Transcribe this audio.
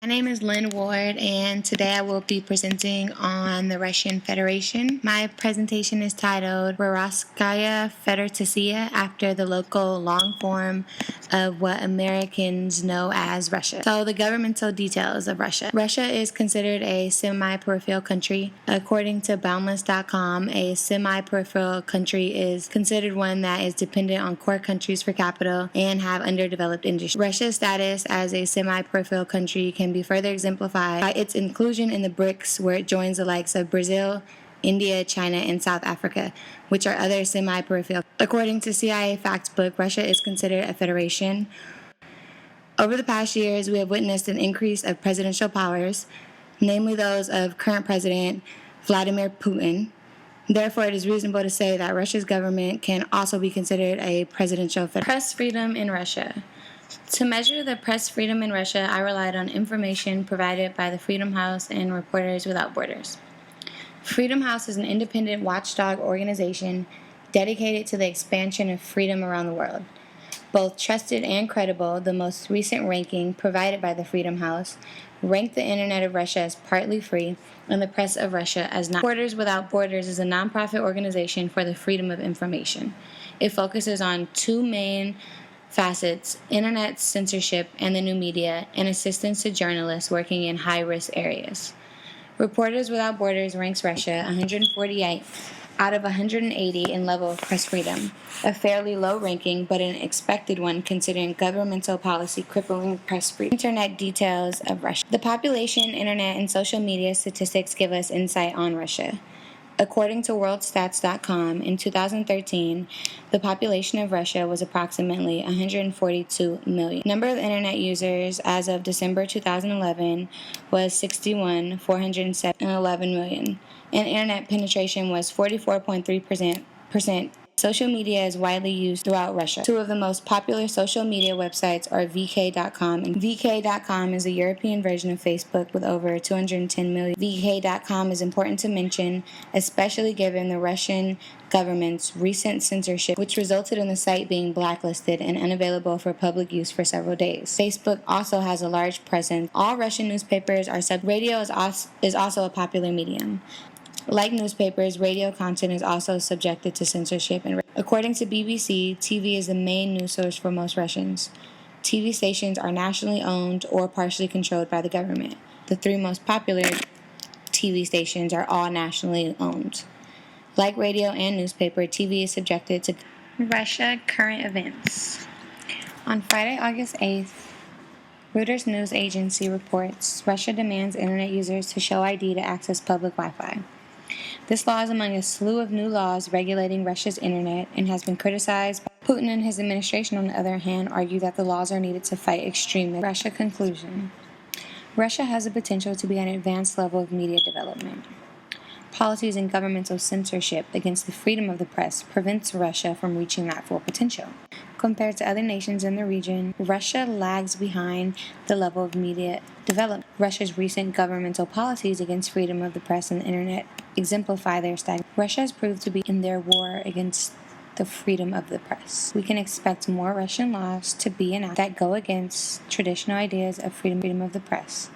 My name is Lynn Ward, and today I will be presenting on the Russian Federation. My presentation is titled Rossiyskaya Federatsiya, after the local long form of what Americans know as Russia. So, the governmental details of Russia. Russia is considered a semi-peripheral country. According to Boundless.com, a semi-peripheral country is considered one that is dependent on core countries for capital and have underdeveloped industry. Russia's status as a semi-peripheral country can be further exemplified by its inclusion in the BRICS, where it joins the likes of Brazil, India, China, and South Africa, which are other semi-peripheral. According to CIA Factbook, Russia is considered a federation. Over the past years, we have witnessed an increase of presidential powers, namely those of current President Vladimir Putin. Therefore, it is reasonable to say that Russia's government can also be considered a presidential federation. Press freedom in Russia. To measure the press freedom in Russia, I relied on information provided by the Freedom House and Reporters Without Borders. Freedom House is an independent watchdog organization dedicated to the expansion of freedom around the world. Both trusted and credible, the most recent ranking provided by the Freedom House ranked the Internet of Russia as partly free and the press of Russia as not. Reporters Without Borders is a nonprofit organization for the freedom of information. It focuses on two main facets: internet censorship and the new media, and assistance to journalists working in high-risk areas. Reporters Without Borders ranks Russia 148 out of 180 in level of press freedom, a fairly low ranking but an expected one considering governmental policy crippling press freedom. Internet details of Russia. The population, internet, and social media statistics give us insight on Russia. According to WorldStats.com, in 2013, the population of Russia was approximately 142 million. Number of internet users as of December 2011 was 61,411 million, and internet penetration was 44.3%. Social media is widely used throughout Russia. Two of the most popular social media websites are VK.com, and VK.com is a European version of Facebook with over 210 million. VK.com is important to mention, especially given the Russian government's recent censorship, which resulted in the site being blacklisted and unavailable for public use for several days. Facebook also has a large presence. All Russian newspapers are radio is also a popular medium. Like newspapers, radio content is also subjected to censorship. And according to BBC, TV is the main news source for most Russians. TV stations are nationally owned or partially controlled by the government. The three most popular TV stations are all nationally owned. Like radio and newspaper, TV is subjected to Russia current events. On Friday, August 8th, Reuters news agency reports Russia demands internet users to show ID to access public Wi-Fi. This law is among a slew of new laws regulating Russia's internet and has been criticized. Putin and his administration, on the other hand, argue that the laws are needed to fight extremism. Russia conclusion. Russia has the potential to be an advanced level of media development. Policies and governmental censorship against the freedom of the press prevents Russia from reaching that full potential. Compared to other nations in the region, Russia lags behind the level of media development. Russia's recent governmental policies against freedom of the press and the internet exemplify their stagnation. Russia has proved to be in their war against the freedom of the press. We can expect more Russian laws to be enacted that go against traditional ideas of freedom of the press.